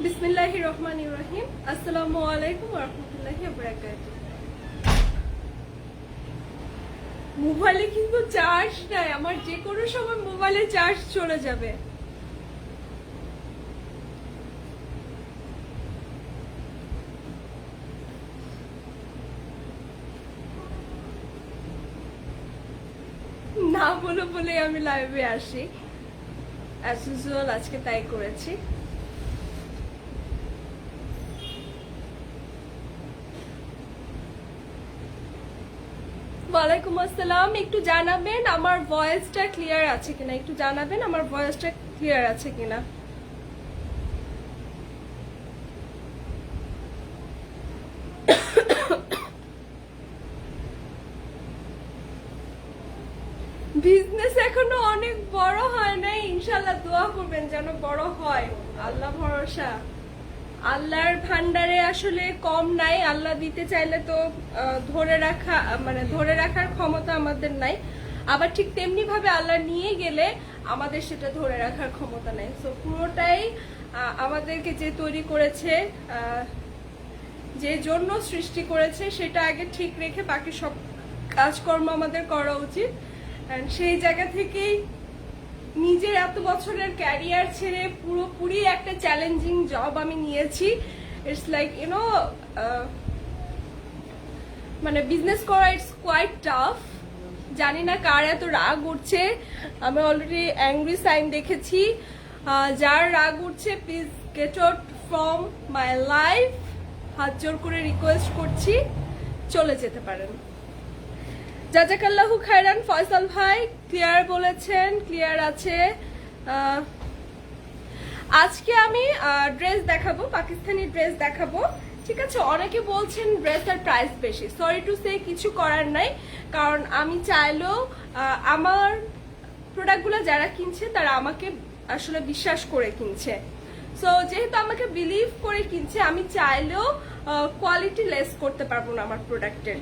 বিসমিল্লাহির রহমানির রহিম। আসসালামু আলাইকুম ওয়া রাহমাতুল্লাহি ওয়া বারাকাতুহু। মোবাইলে কিন্তু চার্জ নাই, আমার যে কোনো সময় মোবাইলে চার্জ চলে যাবে। না বলে বলে আমি লাইভে আসি, অ্যাজ ইউজুয়াল আজকে তাই করেছি। ওয়ালাইকুম আসসালাম। একটু জানাবেন আমার ভয়েসটা ক্লিয়ার আছে কিনা, একটু জানাবেন আমার ভয়েসটা ক্লিয়ার আছে কিনা। বিজনেস এখনো অনেক বড় হয় নাই, ইনশাআল্লাহ দোয়া করবেন যেন বড় হয়। আল্লাহ ভরসা, আল্লাহর ভান্ডারে আসলে কম নাই। আল্লাহ দিতে চাইলে তো ধরে রাখার ক্ষমতা আমাদের নাই, আবার ঠিক তেমনি ভাবে আল্লাহ নিয়ে গেলে আমাদের সেটা ধরে রাখার ক্ষমতা নাই। সো পুরোটাই আমাদেরকে যে তৈরি করেছে, যে জন্য সৃষ্টি করেছে, সেটা আগে ঠিক রেখে বাকি সব কাজকর্ম আমাদের করা উচিত। সেই জায়গা থেকেই নিজের এত বছরের ক্যারিয়ার ছেড়ে পুরোপুরি একটা চ্যালেঞ্জিং জব আমি নিয়েছি। ইটস লাইক মানে বিজনেস করা ইটস কোয়াইট টাফ। জানি না কার এত রাগ উঠছে, আমি অলরেডি অ্যাংরি সাইন দেখেছি। যার রাগ উঠছে please get out from my life, হাত জোর করে রিকোয়েস্ট করছি, চলে যেতে পারেন। জাজাকাল্লাহু খায়রান। ফয়সাল ভাই ক্লিয়ার বলেছেন, ক্লিয়ার আছে। আজকে আমি ড্রেস দেখাবো, পাকিস্তানি ড্রেস দেখাবো, ঠিক আছে। অনেকে বলছেন ড্রেসের প্রাইস বেশি, সরি টু সে কিছু করার নাই, কারণ আমি চাইলেও আমার প্রোডাক্টগুলো যারা কিনছে তারা আমাকে আসলে বিশ্বাস করে কিনছে। সো যেহেতু আমাকে বিলিভ করে কিনছে, আমি চাইলেও কোয়ালিটি লেস করতে পারবো না আমার প্রোডাক্টের।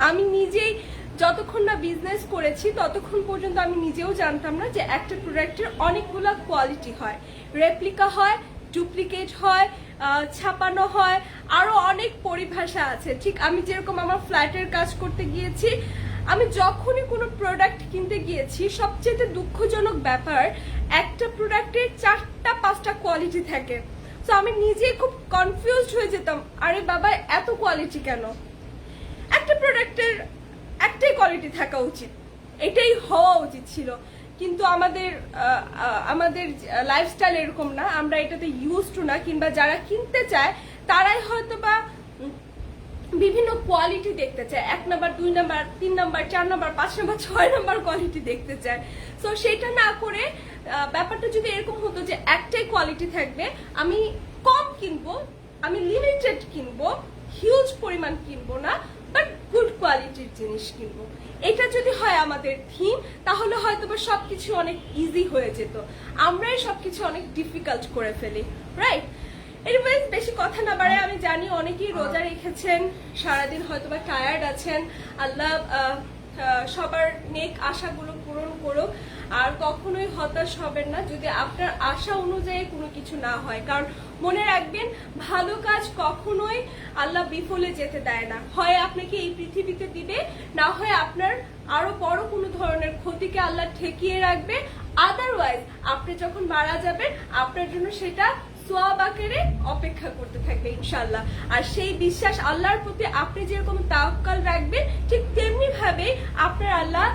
আমি নিজেই যতক্ষণ না বিজনেস করেছি ততক্ষণ পর্যন্ত আমি নিজেও জানতাম না যে একটা প্রোডাক্টের অনেকগুলো কোয়ালিটি হয়, রেপ্লিকা হয়, ডুপ্লিকেট হয়, ছাপানো হয়, আরো অনেক পরিভাষা আছে। ঠিক আমি যেরকম আমার ফ্ল্যাটের কাজ করতে গিয়েছি, আমি যখনই কোনো প্রোডাক্ট কিনতে গিয়েছি, সবচেয়ে দুঃখজনক ব্যাপার একটা প্রোডাক্টের 4-5টা কোয়ালিটি থাকে। তো আমি নিজে খুব কনফিউজড হয়ে যেতাম, আরে বাবা এত কোয়ালিটি কেন? একটা প্রোডাক্টের একটাই কোয়ালিটি থাকা উচিত, এটাই হওয়া উচিত ছিল। কিন্তু আমাদের লাইফস্টাইল এরকম না, আমরা এটাতে ইউজ টু না, কিংবা যারা কিনতে চায় তারাই হয়তো বা বিভিন্ন কোয়ালিটি দেখতে চায়, 1 number, 2 number, 3 number, 4 number, 5 number, 6 number quality দেখতে চায়। সো সেটা না করে ব্যাপারটা যদি এরকম হতো যে একটাই কোয়ালিটি থাকবে, আমি কম কিনবো, আমি লিমিটেড কিনবো, হিউজ পরিমাণ কিনবো না, বাট গুড কোয়ালিটির জিনিস কিনবো, এটা যদি হয় আমাদের থিম, তাহলে হয়তো বা সবকিছু অনেক ইজি হয়ে যেত। আমরাই সবকিছু অনেক ডিফিকাল্ট করে ফেলি, রাইট? এনিওয়েজ বেশি কথা না বাড়ে, আমি জানি অনেকেই রোজা রেখেছেন, সারাদিন হয়তো বা টায়ার্ড আছেন। আল্লাহ সবার নেক আশাগুলো পূরণ করুক, আর কখনোই হতাশ হবেন না যদি আপনার আশা অনুযায়ী কোনো কিছু না হয়। কারণ মনে রাখবেন, ভালো কাজ কখনোই আল্লাহ বিফলে যেতে দেয় না। হয় আপনাকে এই পৃথিবীতে দিবে, না হয় আপনার আরো বড় কোনো ধরনের ক্ষতিকে আল্লাহ ঠেকিয়ে রাখবে। আদারওয়াইজ আপনি যখন মারা যাবেন, আপনার জন্য সেটা সোয়াব আকারে অপেক্ষা করতে থাকবে ইনশাআল্লাহ। আর সেই বিশ্বাস আল্লাহর প্রতি আপনি যেরকম তাওয়াক্কাল রাখবেন, ঠিক তেমনি ভাবে আপনার আল্লাহ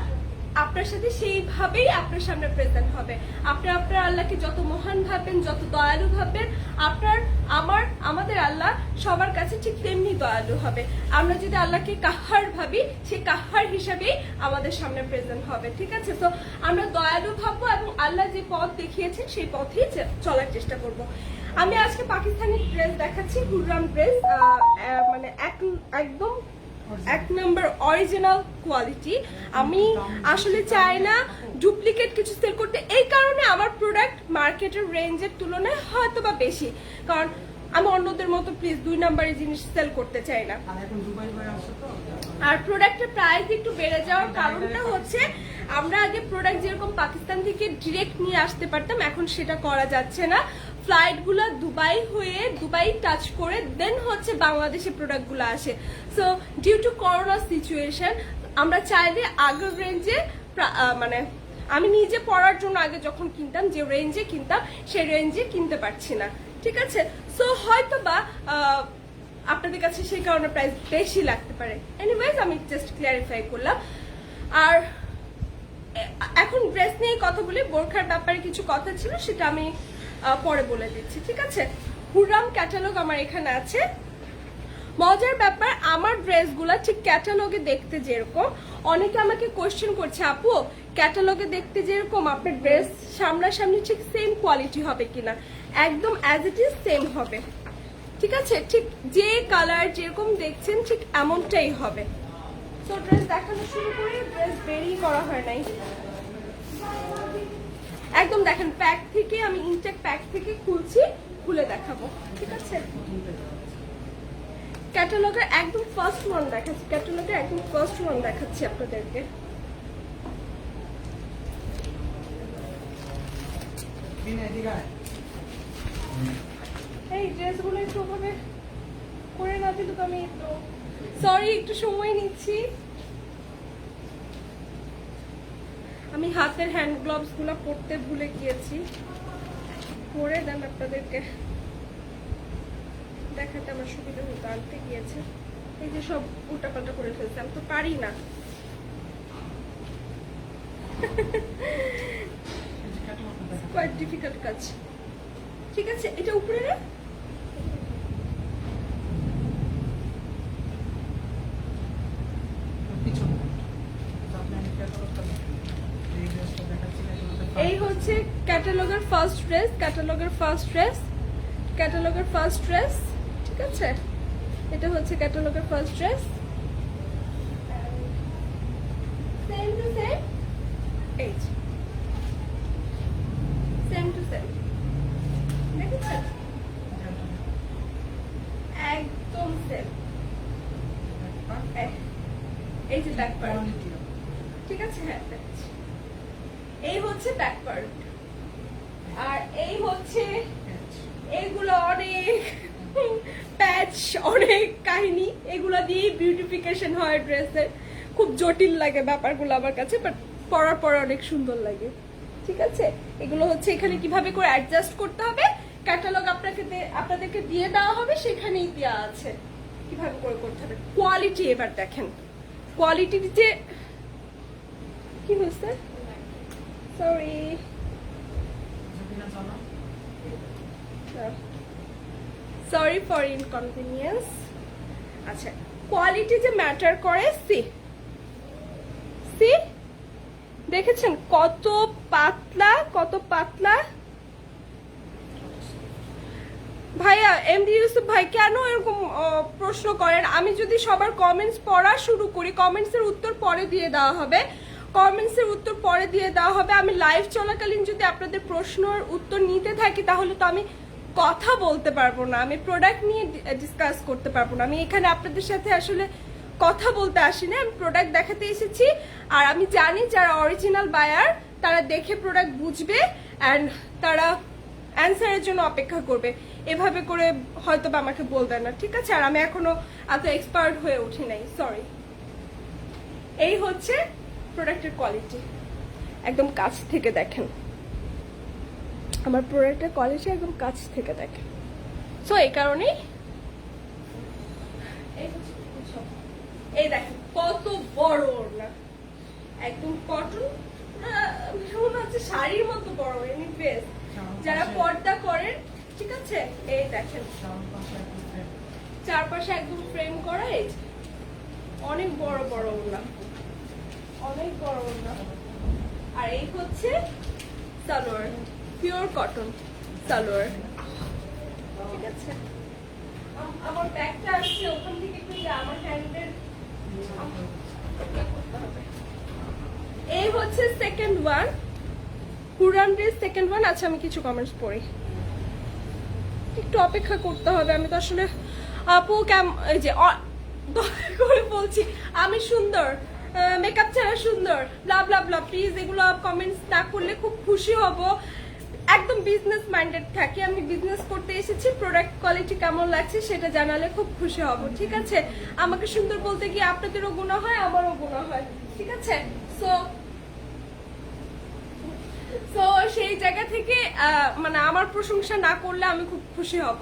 আপনার সাথে সেইভাবেই আপনার সামনে প্রেজেন্ট হবে। আপনি আপনার আল্লাহকে যত মহান ভাববেন, যত দয়ালু ভাববেন, আমাদের আল্লাহ সবার কাছে ঠিক তেমনি দয়ালু হবে। আমরা যদি আল্লাহকে কাহার ভাবি, সেই কাহার হিসাবেই আমাদের সামনে প্রেজেন্ট হবে, ঠিক আছে? তো আমরা দয়ালু ভাববো এবং আল্লাহ যে পথ দেখিয়েছেন সেই পথেই চলার চেষ্টা করব। আমি আজকে পাকিস্তানি ড্রেস দেখাচ্ছি, হুররাম ড্রেস, মানে একদম 1 নাম্বার অরিজিনাল কোয়ালিটি। আমি আসলে চাই না ডুপ্লিকেট কিছু সেল করতে, এই কারণে আমার প্রোডাক্ট মার্কেটের রেঞ্জের তুলনায় হয়তো বা বেশি, কারণ আমি অন্যদের মতো প্লিজ 2 নাম্বারের জিনিস সেল করতে চাই না। আর প্রোডাক্টের প্রাইস একটু বেড়ে যাওয়ার কারণটা হচ্ছে আমরা আগে প্রোডাক্ট যেরকম পাকিস্তান থেকে ডিরেক্ট নিয়ে আসতে পারতাম, এখন সেটা করা যাচ্ছে না। ফ্লাইটগুলো দুবাই হয়ে দুবাই টাচ করে দেন হচ্ছে বাংলাদেশে প্রোডাক্টগুলো আসে। So due to corona situation আমরা চাইলে আগের রেঞ্জে মানে আমি নিজে পড়ার জন্য আগে যখন কিনতাম যে রেঞ্জে কিনতাম সেই রেঞ্জে কিনতে পারছি না, ঠিক আছে। সো হয়তো বা আপনাদের কাছে সেই কারণে প্রাইস বেশি লাগতে পারে। এনিওয়েজ আমি জাস্ট ক্লিয়ারিফাই করলাম। আর এখন ড্রেস নিয়ে কথা বলি, বোরখার ব্যাপারে কিছু কথা ছিল সেটা আমি পরে বলে দিচ্ছি, ঠিক আছে। হুররাম ক্যাটালগ আমার এখানে আছে। মজার ব্যাপার, আমার ড্রেসগুলো ঠিক ক্যাটালগে দেখতে যেরকম, অনেকে আমাকে কোয়েশ্চেন করছে আপু ক্যাটালগে দেখতে যেরকম আপনার ড্রেস সামনাসামনি ঠিক সেম কোয়ালিটি হবে কিনা। একদম অ্যাজ ইট ইজ সেম হবে, ঠিক আছে। ঠিক যে কালার যেরকম দেখছেন ঠিক এমনটাই হবে। তো ড্রেস দেখানো শুরু করে, ড্রেস বেরই করা হয় নাই একদম। দেখেন প্যাক থেকে আমি ইনটেক প্যাক থেকে খুলছি, খুলে দেখাবো, ঠিক আছে। ক্যাটালগের একদম ফার্স্ট ওয়ান দেখাচ্ছি, ক্যাটালগের একদম ফার্স্ট ওয়ান দেখাচ্ছি আপনাদেরকে। এই ড্রেসগুলো একটু ওভাবে করে না দিলে তো আমি একটু সরি, একটু সময় নিচ্ছি। আমি হাতের হ্যান্ড গ্লাভস গুলা পরতে ভুলে গিয়েছি, পরে দেন আপনাদেরকে দেখাতে আমার সুবিধা হতো। আনতে গিয়েছে, এই যে সব উল্টাপাল্টা করে ফেলছে, আমি তো পারি না। কোয়াইট ডিফিকাল্ট কাজ, ঠিক আছে। এটা উপরে না, এই হচ্ছে ক্যাটালগের ফার্স্ট ড্রেস, ক্যাটালগের ফার্স্ট ড্রেস, ক্যাটালগের ফার্স্ট ড্রেস, ঠিক আছে। এটা হচ্ছে ক্যাটালগের first dress, same to same, এই সেম টু সেম, দেখেছেন একদম সেম। এই যে ব্যাক পার্ট, ঠিক আছে, হ্যাঁ এই হচ্ছে ব্যাক পার্ট। আর এই হচ্ছে এগুলো অনেক প্যাচ, অনেক কাহিনী, এগুলা দিয়ে বিউটিফিকেশন হয় ড্রেসের। খুব জটিল লাগে ব্যাপারগুলো আমার কাছে, বাট পরার পর অনেক সুন্দর লাগে, ঠিক আছে। এগুলো হচ্ছে এখানে কিভাবে করে অ্যাডজাস্ট করতে হবে, ক্যাটালগ আপনাদেরকে দিয়ে দেওয়া হবে, সেখানেই দেওয়া আছে কিভাবে করে করতে হবে। কোয়ালিটি এবার দেখেন, কোয়ালিটির যে কি হয়েছে, সরি সরি ফর ইনকনভিনিয়েন্স। আচ্ছা, কোয়ালিটি যে ম্যাটার করে, সি দেখেছেন কত পাতলা, কত পাতলা। ভাইয়া এমডি ইউসুফ ভাই কেন এরকম প্রশ্ন করেন? আমি যদি সবার কমেন্টস পড়া শুরু করি, কমেন্টসের উত্তর পরে দিয়ে দেওয়া হবে, কমেন্টসের উত্তর পরে দিয়ে দেওয়া হবে। আমি লাইভ চলাকালীন যদি আপনাদের প্রশ্নের উত্তর নিতে থাকি তাহলে তো আমি কথা বলতে পারবো না, আমি প্রোডাক্ট নিয়ে ডিসকাস করতে পারবো না। আমি এখানে আপনাদের সাথে আসলে কথা বলতে আসি না, আমি প্রোডাক্ট দেখাতে এসেছি। আর আমি জানি যারা অরিজিনাল বায়ার তারা দেখে প্রোডাক্ট বুঝবে অ্যান্ড তারা অ্যান্সারের জন্য অপেক্ষা করবে, এভাবে করে হয়তো বা আমাকে বলবে না, ঠিক আছে। আর আমি এখনো এত এক্সপার্ট হয়ে উঠি নাই, সরি। এই হচ্ছে প্রোডাক্টের কোয়ালিটি, একদম কাছ থেকে দেখেন আমার প্রোডাক্টের কোয়ালিটি, একদম কাছ থেকে দেখেন। সো এই কারণেই এই দেখেন কত বড় ওড়না, একদম কটন, মনে হচ্ছে শাড়ির মতো বড়। এনিওয়েজ যারা পর্দা করেন, ঠিক আছে, এই দেখেন চারপাশে একদম ফ্রেম করা, এই অনেক বড় বড় ওড়না, অনেক বড় ওড়না। আর এই হচ্ছে সালোয়ার, পিওর কটন সালোয়ার, ঠিক আছে। আমার ব্যাগটা আসছে ওখান থেকে, একটু আমার হ্যান্ডের এই হচ্ছে second one, হুররাম dress second one. আচ্ছা আমি কিছু কমেন্টস পড়ি, একটু অপেক্ষা করতে হবে। আমি তো আসলে আপু এই যে করে বলছি আমি সুন্দর, মেকআপ ছাড়া সুন্দর, ব্লা ব্লা ব্লা। প্লিজ এগুলো কমেন্টস না করলে খুব খুশি হব। একদম বিজনেস মাইন্ডেড থাকি, আমি বিজনেস করতে এসেছি, প্রোডাক্ট কোয়ালিটি কেমন লাগছে সেটা জানালে খুব খুশি হব, ঠিক আছে? আমাকে সুন্দর বলতে গিয়ে আপনাদেরও গুণা হয়, আমারও গুণা হয়, ঠিক আছে? সো সেই জায়গা থেকে মানে আমার প্রশংসা না করলে আমি খুব খুশি হব।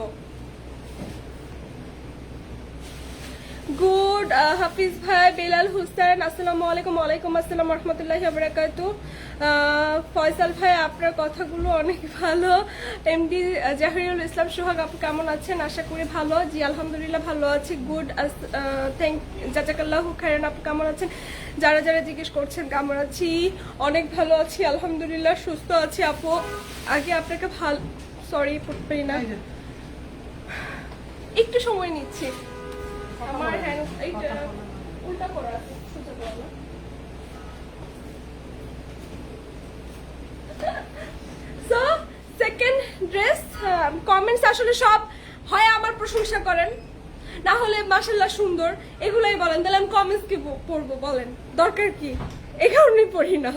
গুড হাফিজ ভাই, বেলাল হুসেন, আসসালামু আলাইকুম। ওয়ালাইকুম আসসালাম রহমতুল্লাহি ওয়া বারাকাতুহু। ফয়সাল ভাই আপনার কথাগুলো অনেক ভালো। এমডি জাহিরুল ইসলাম সোহাগ, আপু কেমন আছেন? আশা করি ভালো। জি আলহামদুলিল্লাহ ভালো আছি। গুড, থ্যাংক জাজাকাল্লাহু খাইরান। আপু কেমন আছেন? যারা যারা জিজ্ঞেস করছেন কেমন আছি, অনেক ভালো আছি আলহামদুলিল্লাহ, সুস্থ আছি আপু। আগে আপনাকে ভালো, সরি পড়তে না, একটু সময় নিচ্ছি। আমার হ্যান্ড এইটা উল্টা করা আছে, সোজা করা না। সো সেকেন্ড ড্রেস কমেন্টস আসলে সব হয় আমার প্রশংসা করেন, না হলে মাশাআল্লাহ সুন্দর, এগুলাই বলেন। তাহলে আমি কমেন্টস কি পড়বো বলেন? দরকার কি? এই কারণেই পড়ি না।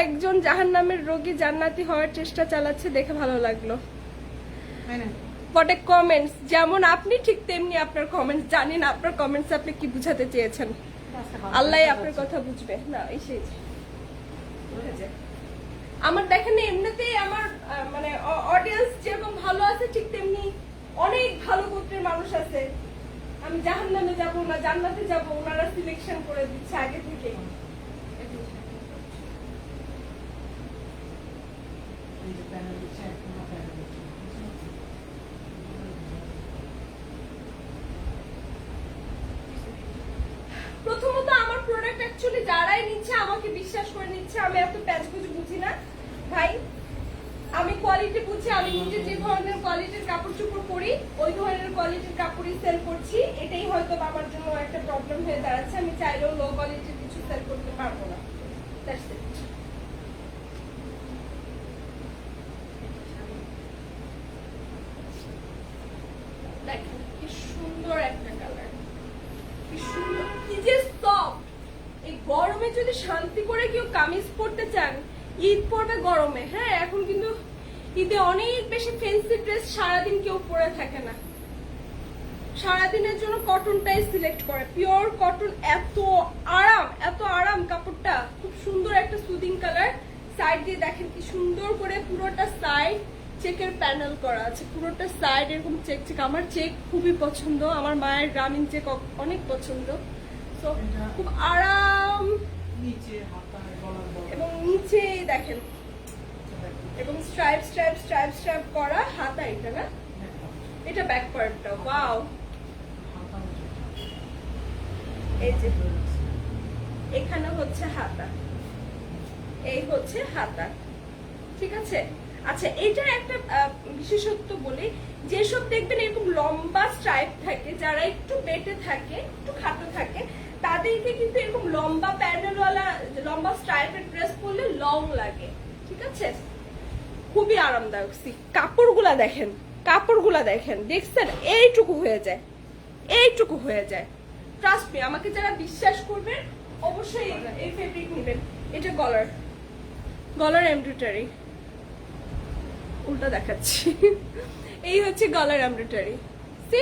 একজন জাহান্নামের রোগী জান্নাতি হওয়ার চেষ্টা চালাচ্ছে, দেখে ভালো লাগলো। হোয়াট কমেন্টস, যেমন আপনি ঠিক তেমনি আপনার কমেন্টস। জানি না আপনার কমেন্টস আপনি কি বুঝাতে চেয়েছেন, আল্লাহ আপনার কথা বুঝবে। না এসে আমার দেখেন এমনিতেই আমার মানে অডিয়েন্স যেরকম ভালো আছে, ঠিক তেমনি অনেক ভালো গোত্রের মানুষ আছে। আমি জাহান্নামে যাব না জান্নাতে যাব, ওনারা সিলেকশন করে দিচ্ছে আগে থেকে। প্রথমত আমার প্রোডাক্ট অ্যাকচুয়ালি যারাই নিচ্ছে আমাকে বিশ্বাস করে নিচ্ছে। আমি এত প্যাচগুজ বুঝি না ভাই, আমি কোয়ালিটি বুঝি। আমি নিজে যে ধরনের কোয়ালিটির কাপড় চোপড় পরি ওই ধরনের কোয়ালিটির কাপড়ই সেল করছি। এটাই হয়তো আমার জন্য একটা প্রবলেম হয়ে দাঁড়াচ্ছে। আমি চাইলেও লো কোয়ালিটির কিছু সেল করতে পারবো না। That's it. দেখেন কি সুন্দর একটা কালার, কি সুন্দর, কি যে সফট। এই গরমে যদি শান্তি করে কেউ কামিজ পরতে চান, ঈদ পরবে গরমে, হ্যাঁ এখন কিন্তু ঈদে অনেক বেশি ফ্যান্সি ড্রেস সারাদিন কেউ পরে থাকে না। সারাদিনের জন্য কটনটাই সিলেক্ট করে, পিওর কটন। এত আরাম কাপড়টা, খুব সুন্দর একটা সুদিং কালার। সাইড দিয়ে দেখেন কি সুন্দর করে পুরোটা সাইড চেকের প্যানেল করা আছে, পুরোটা সাইড এরকম চেক চেক। আমার চেক খুবই পছন্দ, আমার মায়ের গ্রামীণ চেক অনেক পছন্দ। তো খুব আরাম, এবং নিচে দেখেন এবং স্ট্রাইপ স্ট্রাইপ স্ট্রাইপ স্ট্রাইপ করা হাতা। এটা না, এটা ব্যাক পার্টটা, ওয়াও। এই যে এখানে হচ্ছে হাতা, এই হচ্ছে হাতা, ঠিক আছে? আচ্ছা, এটা একটা বিশেষত্ব বলি, যেসব দেখবেন এরকম লম্বা স্ট্রাইপ থাকে, যারা একটু বেটে থাকে, একটু খাটো থাকে, তাদেরকে কিন্তু এরকম লম্বা প্যানেলওয়ালা লম্বা স্ট্রাইপের ড্রেস পরলে লং লাগে, ঠিক আছে? খুবই আরামদায়ক। কাপড়গুলা দেখেন, কাপড়গুলা দেখেন, দেখছেন? এইটুকু হয়ে যায়, এইটুকু হয়ে যায়। ট্রাস্ট মি, আমাকে যারা বিশ্বাস করবেন অবশ্যই এই ফেব্রিক নেবেন। এটা গলার এমব্রয়ডারি, উল্টা দেখাচ্ছি। এই হচ্ছে গলার এমব্রয়ডারি, সি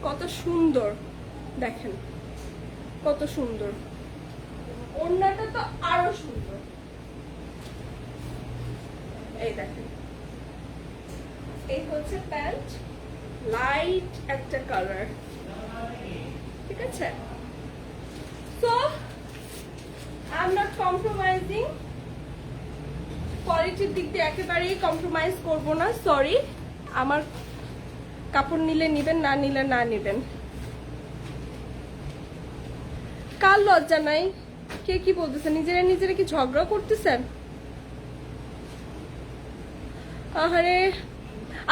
কত সুন্দর, দেখেন কত সুন্দর। ওড়নাটা তো আরো সুন্দর, এই দেখেন। এই হচ্ছে প্যান্ট, লাইট একটা কালার, ঠিক আছে? So I am not compromising, কোয়ালিটির দিক দিয়ে একেবারেই কম্প্রোমাইজ করবো না। সরি, আমার কাপড় নিলে নিবেন, না নিলে না নিবেন। কার লজ্জা নাই? কে কি বলতেছে? নিজেরা কি ঝগড়া করতেছেন? আরে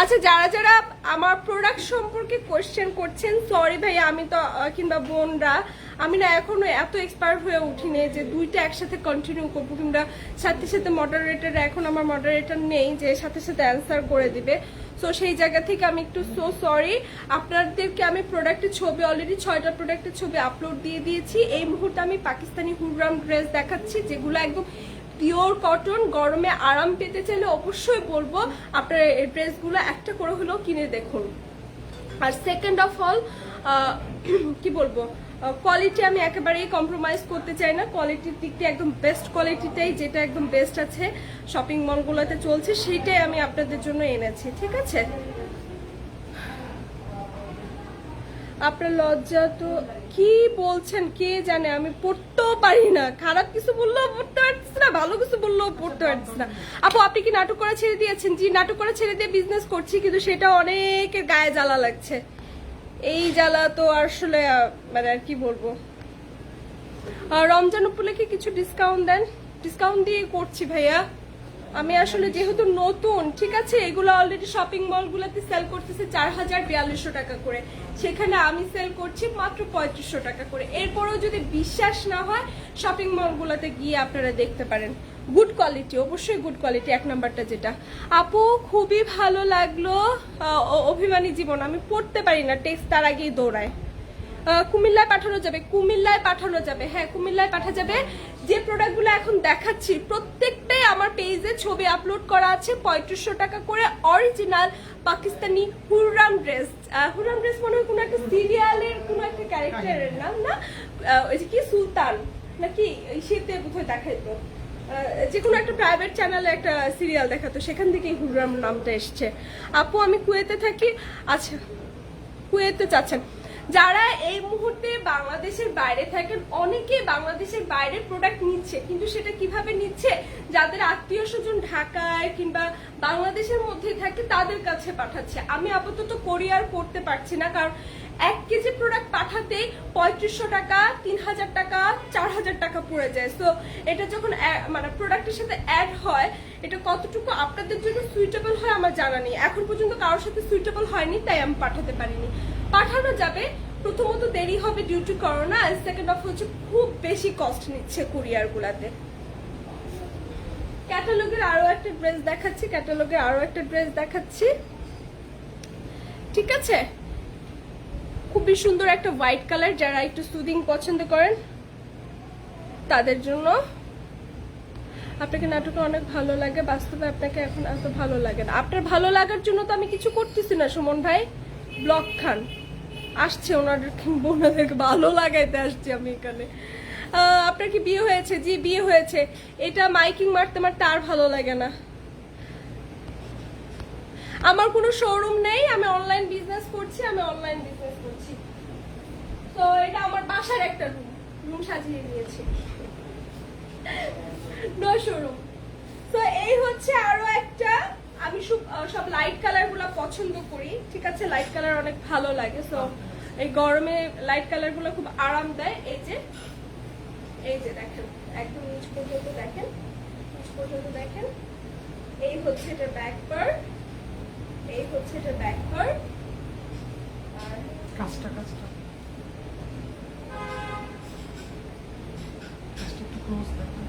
আচ্ছা, যারা যারা আমার প্রোডাক্ট সম্পর্কে কোশ্চেন করছেন, সরি ভাই, আমি তো কিংবা বোনরা, আমি না এখনো এত এক্সপার্ট হয়ে উঠিনি যে দুইটা একসাথে কন্টিনিউ করবো, কিংবা সাথে সাথে মডারেটর, এখন আমার মডারেটর নেই যে সাথে সাথে অ্যান্সার করে দিবে। সো সেই জায়গা থেকে আমি একটু সরি। আপনাদেরকে আমি প্রোডাক্টের ছবি অলরেডি 6টা প্রোডাক্টের ছবি আপলোড দিয়ে দিয়েছি। এই মুহূর্তে আমি পাকিস্তানি হুররাম ড্রেস দেখাচ্ছি, যেগুলো একদম পিওর কটন। গরমে আরাম পেতে চাইলে অবশ্যই বলবো আপনারা এই ড্রেসগুলো একটা করে হলেও কিনে দেখুন। আর সেকেন্ড অফ অল কি বলবো, কোয়ালিটি আমি একেবারেই কম্প্রোমাইজ করতে চাই না। কোয়ালিটির দিক দিয়ে একদম বেস্ট কোয়ালিটিটাই, যেটা একদম বেস্ট আছে শপিং মলগুলোতে চলছে, সেইটাই আমি আপনাদের জন্য এনেছি, ঠিক আছে? আপনার লজ্জা তো কি বলছেন কে জানে, আমি পড়তেও পারি না। খারাপ কিছু বললেও পড়তে পারতেছি না, ভালো কিছু বললেও পড়তে পারতেছি না। আপু আপনি কি নাটক করা ছেড়ে দিয়েছেন? জি, নাটক করা ছেড়ে দিয়ে বিজনেস করছি, কিন্তু সেটা অনেকের গায়ে জ্বালা লাগছে। এই জ্বালা তো আসলে মানে আর কি বলবো। রমজান উপলক্ষে কিছু ডিসকাউন্ট দেন? ডিসকাউন্ট দিয়ে করছি ভাইয়া, আমি আসলে যেহেতু নতুন, ঠিক আছে? এগুলো অলরেডি শপিং মলগুলোতে সেল করতেছে 4042 টাকা করে, সেখানে আমি সেল করছি মাত্র 3500 টাকা করে। এরপরেও যদি বিশ্বাস না হয়, শপিং মলগুলোতে গিয়ে আপনারা দেখতে পারেন। গুড কোয়ালিটি, অবশ্যই গুড কোয়ালিটি। এক নাম্বারটা যেটা, আপু খুবই ভালো লাগলো। অভিমানী জীবন, আমি পড়তে পারি না, টেক্সট তার আগেই দৌড়ায়। কুমিল্লায় পাঠানো যাবে, কুমিল্লায় পাঠানো যাবে, হ্যাঁ কুমিল্লায় পাঠা যাবে। যে প্রোডাক্টগুলো এখন দেখাচ্ছি প্রত্যেকটাই আমার পেজে ছবি আপলোড করা আছে, 3500 টাকা করে। Original Pakistani হুররাম dress. হুররাম ড্রেস মনে হয় কোনো একটা সিরিয়ালের কোনো একটা ক্যারেক্টারের নাম না? ওই যে কি সুলতান নাকি শীতে বোধহয় দেখাইতো, যে কোনো একটা প্রাইভেট চ্যানেলে একটা সিরিয়াল দেখাতো, সেখান থেকেই হুররাম নামটা এসছে। আপু আমি কুয়েতে থাকি। আচ্ছা, কুয়েতে চাচ্ছেন। যারা এই মুহূর্তে বাংলাদেশের বাইরে থাকেন, অনেকে বাংলাদেশের বাইরে প্রোডাক্ট নিচ্ছে, কিন্তু সেটা কিভাবে নিচ্ছে? যাদের আত্মীয় স্বজন ঢাকায় কিংবা বাংলাদেশের মধ্যে থাকে তাদের কাছে পাঠাচ্ছে। আমি আপাতত কোরিয়ার করতে পারছি না, কারণ 1 কেজি প্রোডাক্ট পাঠাতে 3500 টাকা, 3000 টাকা, 4000 টাকা পড়ে যায়। সো এটা যখন মানে প্রোডাক্টের সাথে অ্যাড হয়, এটা কতটুকু আপনাদের জন্য সুইটেবল হয় আমার জানা নেই। এখন পর্যন্ত কারোর সাথে সুইটেবল হয়নি, তাই আমি পাঠাতে পারিনি। পাঠানো যাবে, প্রথমত দেরি হবে ডিউ টু করোনা, আর সেকেন্ড অফ হচ্ছে খুব বেশি কস্ট নিচ্ছে কুরিয়ার গুলাতে। ক্যাটালগের আরো একটা ড্রেস দেখাচ্ছি, ক্যাটালগের আরো একটা ড্রেস দেখাচ্ছি, ঠিক আছে? খুবই সুন্দর একটা হোয়াইট কালার, যারা একটু সুদিং পছন্দ করেন তাদের জন্য। আপনাকে নাটকে অনেক ভালো লাগে, বাস্তবে আপনাকে এখন এত ভালো লাগে না। আপনার ভালো লাগার জন্য তো আমি কিছু করতেছি না সুমন ভাই। ব্লক খান আসছে, ওনাদেরকে ভালো লাগাইতে আসছি আমি এখানে। আপনার কি বিয়ে হয়েছে? জি বিয়ে হয়েছে। এটা মাইকিং মারতে মারতে আর ভালো লাগে না। আমার কোনো শোরুম নেই, আমি অনলাইন বিজনেস করছি, তো এটা আমার বাসার একটা রুম সাজিয়ে নিয়েছি, নো শোরুম। তো এই হচ্ছে আরো একটা, আমি সব লাইট কালার গুলা পছন্দ করি, ঠিক আছে? লাইট কালার অনেক ভালো লাগে। সো এই গরমে লাইট কালার গুলো খুব আরাম দেয়। এই যে দেখেন, একদম নিচ পর্যন্ত দেখেন, এই হচ্ছে এটা ব্যাক পার্ট, এই হচ্ছে এটা ব্যাক পার্ট। আর কাজটা একটু ক্লোজ দেখেন।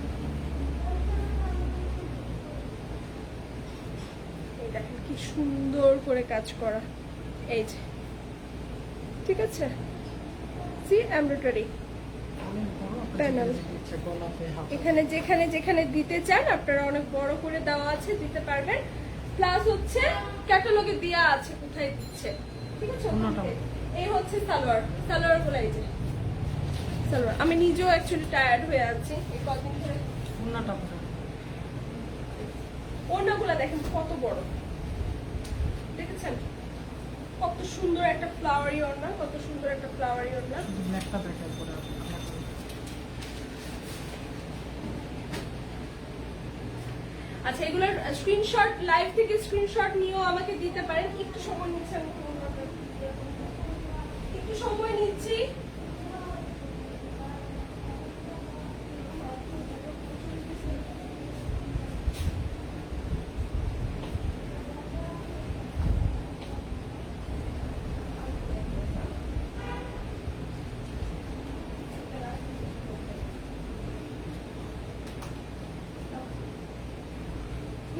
এই দেখেন কি সুন্দর করে কাজ করা, এই যে, ঠিক আছে? See embroidery panel. এখানে যেখানে যেখানে দিতে চান আপনারা অনেক বড় করে দেওয়া আছে, দিতে পারবেন। প্লাস হচ্ছে ক্যাটালগে দেওয়া আছে কোথায় দিচ্ছে, ঠিক আছে? এই হচ্ছে সালোয়ার গুলো, এই যে সালোয়ার। আমি নিজেও অ্যাকচুয়ালি টায়ার্ড হয়ে আছি এই কদিন ধরে। ওড়নাগুলো দেখেন কত বড়, দেখেছেন? কত সুন্দর একটা ফ্লাওয়ারি ওড়না, কত সুন্দর একটা ফ্লাওয়ারি ওড়না। আচ্ছা, এগুলোর স্ক্রিনশট, লাইভ থেকে স্ক্রিনশট নিয়েও আমাকে দিতে পারেন। একটু সময় নিচ্ছি, আমি একটু সময় নিচ্ছি।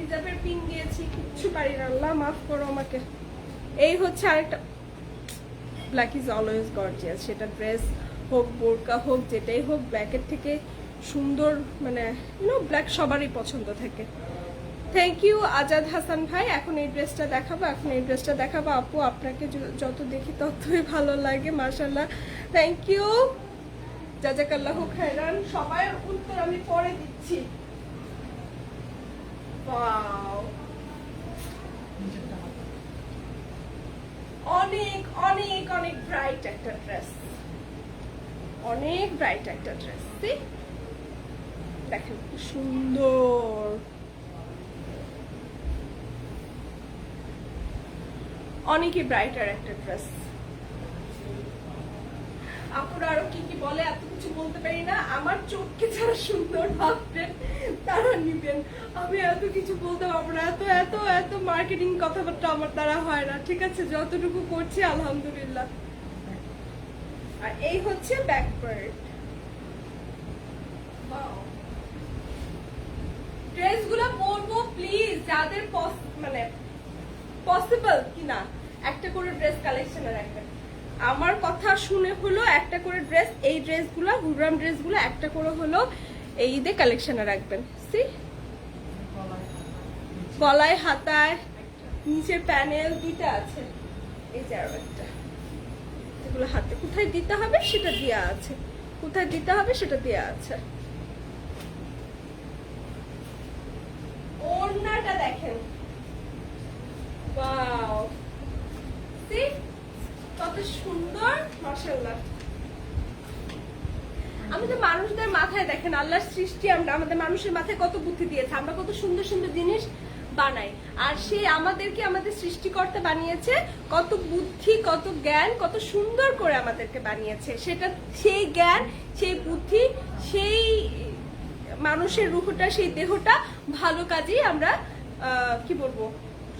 হিজাবের পিন দিয়েছি, কিচ্ছু পারি না, আল্লাহ মাফ করো আমাকে। এই হচ্ছে আরেকটা, ব্ল্যাক ইজ অলওয়েজ গর্জিয়াস, সেটা ড্রেস হোক বোরকা হোক যেটাই হোক, ব্ল্যাকের থেকে সুন্দর, মানে ব্ল্যাক সবারই পছন্দ থাকে। থ্যাংক ইউ আজাদ হাসান ভাই। এখন এই ড্রেসটা দেখাবো, আপু আপনাকে যত দেখি ততই ভালো লাগে, মাশাআল্লাহ। থ্যাংক ইউ, জাজাকাল্লাহু খাইরান। সবার উত্তর আমি পরে দিচ্ছি। ওয়াও, অনেক অনেক অনেক ব্রাইট একটা ড্রেস, অনেক ব্রাইট একটা ড্রেস। দেখেন কি সুন্দর, অনেকই ব্রাইটার একটা ড্রেস। আপুরা আরো কি কি বলে, এত কিছু বলতে পারি না, আমার চোখকে যারা সুন্দর ভাববেন তারা নিবেন, আমি এত কিছু বলতে পারবো না, এত এত এত মার্কেটিং কথাবার্তা আমার দ্বারা হয় না, ঠিক আছে? যতটুকু করছি আলহামদুলিল্লাহ। আর এই হচ্ছে ব্যাক পার্ট। ড্রেসগুলো পরবো প্লিজ, যাদের মানে পসিবল কিনা একটা করে ড্রেস কালেকশনে রাখবেন। আমার কথা শুনে হলো একটা করে ড্রেস, এই ড্রেসগুলো হুররাম ড্রেসগুলো একটা করে হলো এই ঈদে কালেকশনে রাখবেন। সি গলায় হাতায় নিচের প্যানেল দুইটা আছে, এই যে আরো একটা, এগুলো হাতে কোথায় দিতে হবে সেটা দেয়া আছে, কোথায় দিতে হবে সেটা দেয়া আছে। ওড়নাটা দেখেন, ওয়াও, সি কত সুন্দর, মাশাআল্লাহ। আমাদের মানুষদের মাথায় দেখেন, আল্লাহর সৃষ্টি, আমাদের মানুষের মাথায় কত বুদ্ধি দিয়েছে, আমরা কত সুন্দর সুন্দর জিনিস বানাই, আর সে আমাদেরকে, আমাদের সৃষ্টিকর্তা বানিয়েছে কত বুদ্ধি, কত জ্ঞান, কত সুন্দর করে আমাদেরকে বানিয়েছে। সেটা, সেই জ্ঞান, সেই বুদ্ধি, সেই মানুষের রূহটা, সেই দেহটা ভালো কাজেই আমরা কি বলবো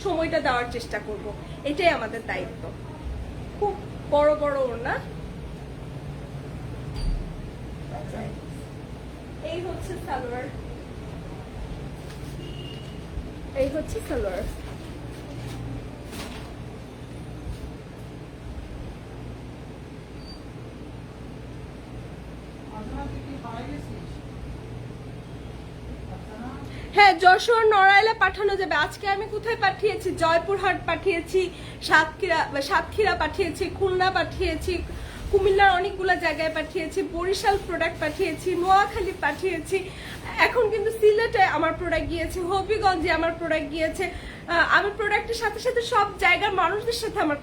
সময়টা দেওয়ার চেষ্টা করব, এটাই আমাদের দায়িত্ব। খুব বড় বড় ওড়না। এই হচ্ছে সালোয়ার, এই হচ্ছে সালোয়ার। হ্যাঁ, যশোর নড়াইলে পাঠানো যাবে। আজকে আমি কোথায় পাঠিয়েছি? জয়পুরহাট পাঠিয়েছি, সাতক্ষীরা পাঠিয়েছি, খুলনা পাঠিয়েছি, কুমিল্লার অনেকগুলো জায়গায় পাঠিয়েছি, বরিশাল প্রোডাক্ট পাঠিয়েছি, নোয়াখালী পাঠিয়েছি, এখন কিন্তু সিলেটে আমার প্রোডাক্ট গিয়েছে, হবিগঞ্জে আমার প্রোডাক্ট গিয়েছে। আমি প্রোডাক্টের সাথে সাথে সব জায়গার মানুষদের সাথে আমার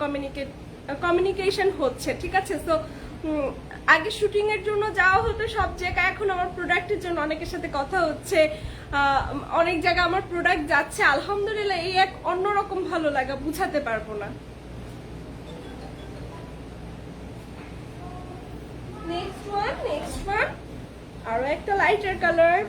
কমিউনিকেশন হচ্ছে, ঠিক আছে? সো আগে শুটিং এর জন্য যাওয়া হতো সব জায়গায়, এখন আমার প্রোডাক্টের জন্য অনেকের সাথে কথা হচ্ছে, অনেক জায়গায় আমার প্রোডাক্ট যাচ্ছে, আলহামদুলিল্লাহ। এই এক অন্যরকম ভালো লাগা, বুঝাতে পারবো না। নেক্সট ওয়ান আরো একটা লাইটার কালার।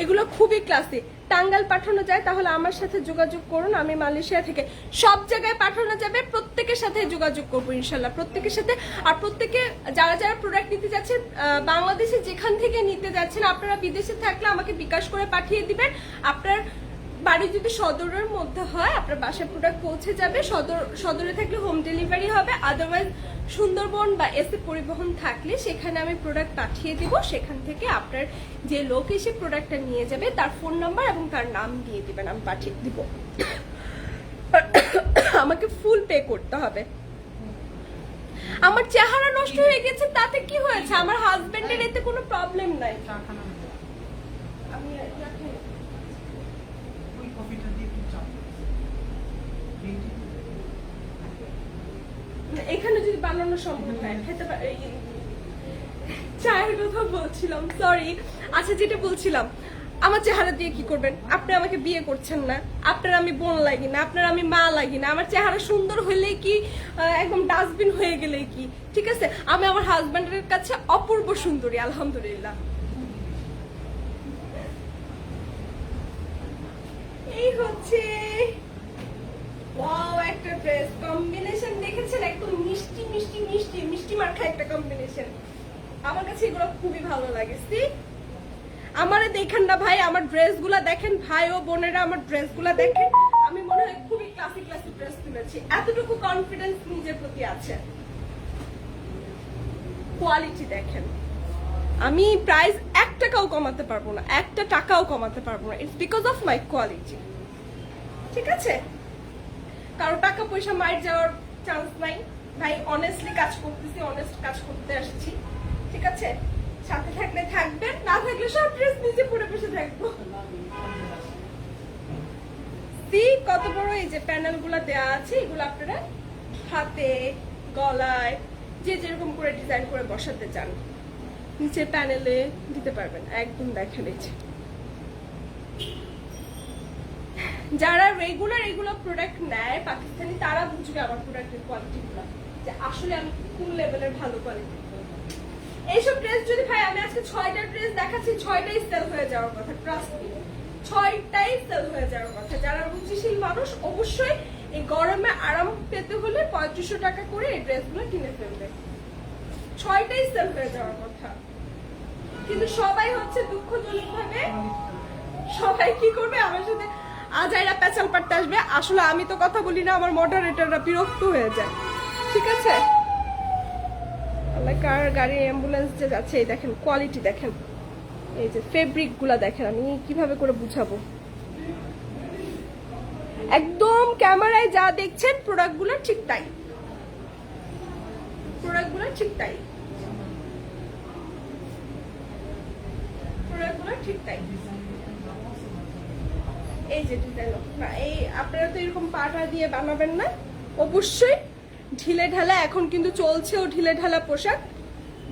এগুলো খুবই ক্লাসি। টাঙ্গাইল পাঠানো যায় তাহলে আমার সাথে যোগাযোগ করুন, আমি মালয়েশিয়া থেকে। সব জায়গায় পাঠানো যাবে, প্রত্যেকের সাথে যোগাযোগ করবো ইনশাল্লাহ, প্রত্যেকের সাথে। আর প্রত্যেকে যারা যারা প্রোডাক্ট নিতে যাচ্ছেন, বাংলাদেশে যেখান থেকে নিতে যাচ্ছেন, আপনারা বিদেশে থাকলে আমাকে বিকাশ করে পাঠিয়ে দিবেন। আপনার বাড়ি যদি সদরের মধ্যে হয়, আপনার বাসায় প্রোডাক্ট পৌঁছে যাবে। সদরে থাকলে হোম ডেলিভারি হবে, আদারওয়াইজ সুন্দরবন বা এসি পরিবহন থাকলে সেখানে আমি প্রোডাক্ট পাঠিয়ে দিব। সেখান থেকে আপনার যে লোক এসে প্রোডাক্টটা নিয়ে যাবে তার ফোন নাম্বার এবং তার নাম দিয়ে দিবেন, আমি পাঠিয়ে দিব। আমাকে ফুল পে করতে হবে। আমার চেহারা নষ্ট হয়ে গেছে, তাতে কি হয়েছে? আমার হাজবেন্ডের এতে কোনো প্রবলেম নাই। আমি এখানে যদি বানানো সম্ভব হয়, খেতে পারি। চায়ের কথা বলছিলাম, সরি। আচ্ছা, যেটা বলছিলাম, আমার চেহারা দিয়ে কি করবেন? আপনি আমাকে বিয়ে করছেন না, আপনার আমি বোন লাগি না, আপনার আমি মা লাগি না। আমার চেহারা সুন্দর হলে কি, একদম ডাস্টবিন হয়ে গেলে কি, ঠিক আছে? আমি আমার হাজবেন্ডের কাছে অপূর্ব সুন্দরী, আলহামদুলিল্লাহ। এই হচ্ছে ওয়াও একটা ড্রেস কম্বিনেশন, দেখেছেন? একদম মিষ্টি মিষ্টি মিষ্টি মিষ্টি মাখা একটা কম্বিনেশন। আমার কাছে এগুলো খুবই ভালো লাগে। সি আমারে দেখেন না ভাই, আমার ড্রেসগুলা দেখেন ভাই ও বোনেরা, আমার ড্রেসগুলা দেখেন। আমি মনে হয় খুবই ক্লাসি ক্লাসি ড্রেস তুলেছি, এতটুকু কনফিডেন্স নিজের প্রতি আছে। কোয়ালিটি দেখেন, আমি প্রাইস 1 টাকাও কমাতে পারবো না, 1 টাকাও কমাতে পারবো না। It's because of my quality, ঠিক আছে? কারো টাকা পয়সা মার যাওয়ার চান্স নাই ভাই। অনেস্টলি কাজ করতেছি, অনেস্ট কাজ করতে আসছি, ঠিক আছে? সাথে থাকলে থাকবেন, না থাকলে সব ড্রেস নিচে পরে বসে থাকবো। কত বড় এই যে প্যানেল গুলা দেওয়া আছে, এগুলো আপনারা হাতে গলায় যে যেরকম করে ডিজাইন করে বসাতে চান নিচের প্যানেলে দিতে পারবেন। একদম দেখেন এই যে যারা রেগুলার এগুলো প্রোডাক্ট নেয় পাকিস্তানি, তারা বুঝবে আমার প্রোডাক্টের কোয়ালিটি গুলো, যে আসলে আমি কোন লেভেলের ভালো কোয়ালিটি। এইসব ড্রেস যদি ভাই আমি আজকে 6টা ড্রেস দেখাচ্ছি, 6টাই সেল হয়ে যাওয়ার কথা, ট্রাস্ট মি, 6টাই সেল হয়ে যাওয়ার কথা। যারা রুচিশীল মানুষ অবশ্যই এই গরমে আরাম পেতে হলে 3500 টাকা করে এই ড্রেসগুলো কিনে ফেলবে। 6টাই সেল হয়ে যাওয়ার কথা, কিন্তু সবাই হচ্ছে দুঃখজনক ভাবে সবাই কি করবে, আমার সাথে আজাইরা পেঁচাল পাটতে আসবে। আসলে আমি তো কথা বলি না, আমার মডারেটররা বিরক্ত হয়ে যায়, ঠিক আছে? কার গাড়ি অ্যাম্বুলেন্স যে যাচ্ছে, এই দেখেন কোয়ালিটি দেখেন, এই যে ফেব্রিক গুলা দেখেন, আমি কিভাবে করে বুঝাবো। একদম ক্যামেরায় যা দেখছেন প্রোডাক্ট গুলো ঠিক তাই, প্রোডাক্ট গুলো ঠিক তাই, প্রোডাক্ট গুলো ঠিক তাই। এই যে ডিজাইন না, এই আপনারা তো এরকম পাটা দিয়ে বানাবেন না, অবশ্যই ঢিলে ঢালা। এখন কিন্তু চলছেও ঢিলে ঢালা পোশাক,